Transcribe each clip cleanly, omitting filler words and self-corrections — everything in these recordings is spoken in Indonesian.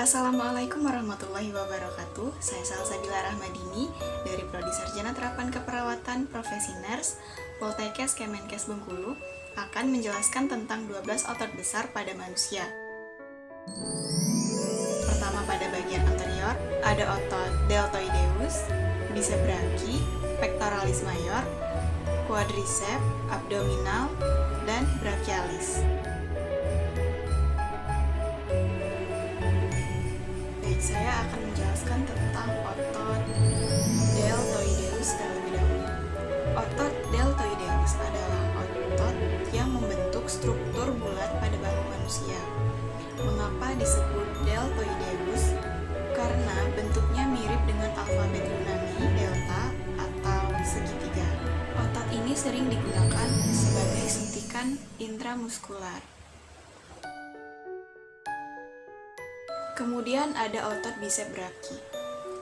Assalamualaikum warahmatullahi wabarakatuh. Saya Salsabila Rahmadini dari Prodi Sarjana Terapan Keperawatan Profesi Nurse Poltekkes Kemenkes Bengkulu akan menjelaskan tentang 12 otot besar pada manusia. Pertama, pada bagian anterior ada otot deltoideus, bicep brachii, pectoralis major, quadriceps, abdominal, dan brachialis. Saya akan menjelaskan tentang otot deltoideus terlebih dahulu. Otot deltoideus adalah otot yang membentuk struktur bulat pada bahu manusia. Mengapa disebut deltoideus? Karena bentuknya mirip dengan alfabet Yunani delta atau segitiga. Otot ini sering digunakan sebagai suntikan intramuskular. Kemudian ada otot bicep brachii.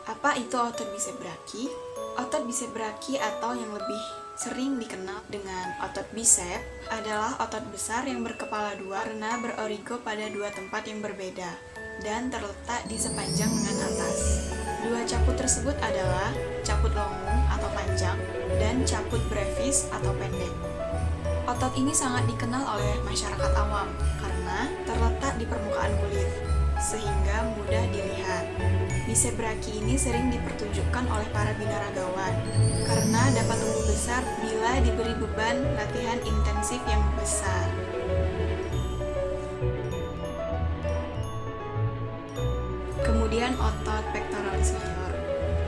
Apa itu otot bicep brachii? Otot bicep brachii atau yang lebih sering dikenal dengan otot bicep adalah otot besar yang berkepala dua karena berorigo pada dua tempat yang berbeda dan terletak di sepanjang lengan atas. Dua caput tersebut adalah caput longung atau panjang dan caput brevis atau pendek. Otot ini sangat dikenal oleh masyarakat awam karena terletak di permukaan kulit, sehingga mudah dilihat. Bicep brachii ini sering dipertunjukkan oleh para binaragawan karena dapat tumbuh besar bila diberi beban latihan intensif yang besar. Kemudian otot pectoralis major.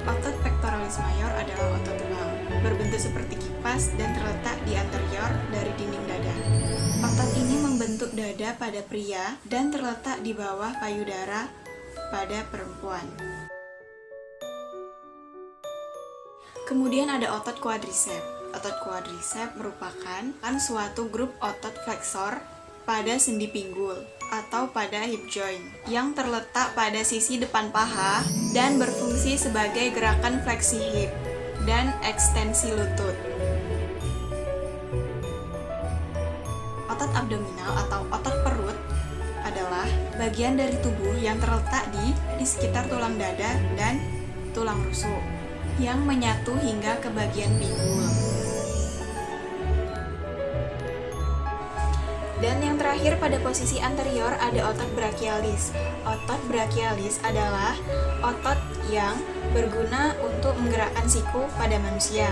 Otot pectoralis major adalah otot tulang, berbentuk seperti kipas dan terletak di anterior dari dinding dada. Otot ini membentuk dada pada pria dan terletak di bawah payudara pada perempuan. Kemudian ada otot quadriceps. Otot quadriceps merupakan suatu grup otot flexor pada sendi pinggul atau pada hip joint yang terletak pada sisi depan paha dan berfungsi sebagai gerakan fleksi hip dan ekstensi lutut. Otot abdominal atau otot perut adalah bagian dari tubuh yang terletak di sekitar tulang dada dan tulang rusuk yang menyatu hingga ke bagian pinggul. Dan yang terakhir pada posisi anterior ada otot brachialis. Otot brachialis adalah otot yang berguna untuk menggerakkan siku pada manusia.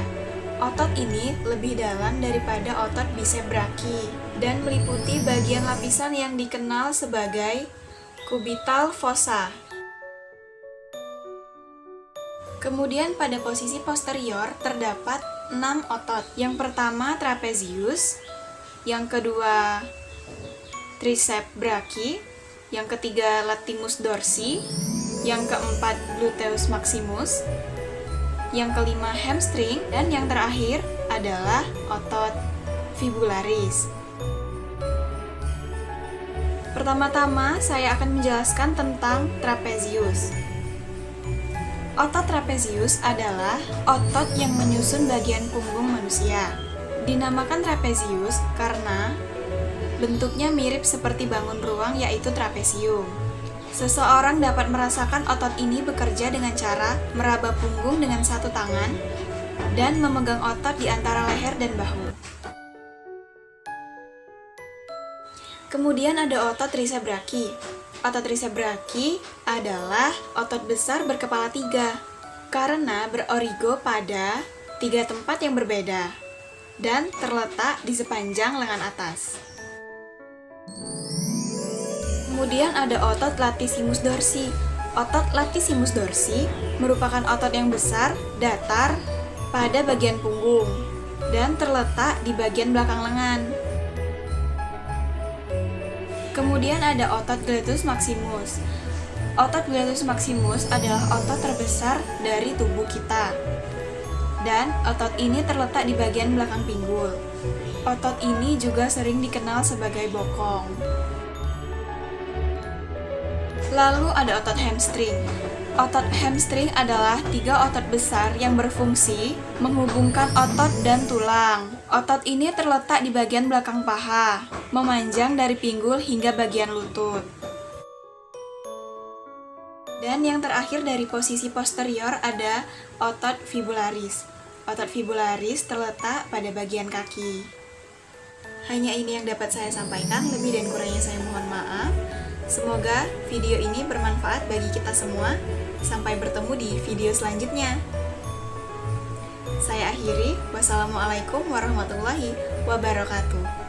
Otot ini lebih dalam daripada otot bicep brachii dan meliputi bagian lapisan yang dikenal sebagai cubital fossa. Kemudian pada posisi posterior terdapat 6 otot. Yang pertama trapezius, yang kedua triceps brachii, yang ketiga latimus dorsi, yang keempat gluteus maximus, yang kelima hamstring, dan yang terakhir adalah otot fibularis. Pertama-tama saya akan menjelaskan tentang trapezius. Otot trapezius adalah otot yang menyusun bagian punggung manusia. Dinamakan trapezius karena bentuknya mirip seperti bangun ruang, yaitu trapesium. Seseorang dapat merasakan otot ini bekerja dengan cara meraba punggung dengan satu tangan dan memegang otot di antara leher dan bahu. Kemudian ada otot triceps brachii. Otot triceps brachii adalah otot besar berkepala 3 karena berorigo pada 3 tempat yang berbeda dan terletak di sepanjang lengan atas. Kemudian ada otot latissimus dorsi. Otot latissimus dorsi merupakan otot yang besar, datar pada bagian punggung dan terletak di bagian belakang lengan. Kemudian ada otot gluteus maximus. Otot gluteus maximus adalah otot terbesar dari tubuh kita. Dan otot ini terletak di bagian belakang pinggul. Otot ini juga sering dikenal sebagai bokong. Lalu ada otot hamstring. Otot hamstring adalah 3 otot besar yang berfungsi menghubungkan otot dan tulang. Otot ini terletak di bagian belakang paha, memanjang dari pinggul hingga bagian lutut. Dan yang terakhir dari posisi posterior ada otot fibularis. Otot fibularis terletak pada bagian kaki. Hanya ini yang dapat saya sampaikan, lebih dan kurangnya saya mohon maaf. Semoga video ini bermanfaat bagi kita semua. Sampai bertemu di video selanjutnya. Saya akhiri, wassalamualaikum warahmatullahi wabarakatuh.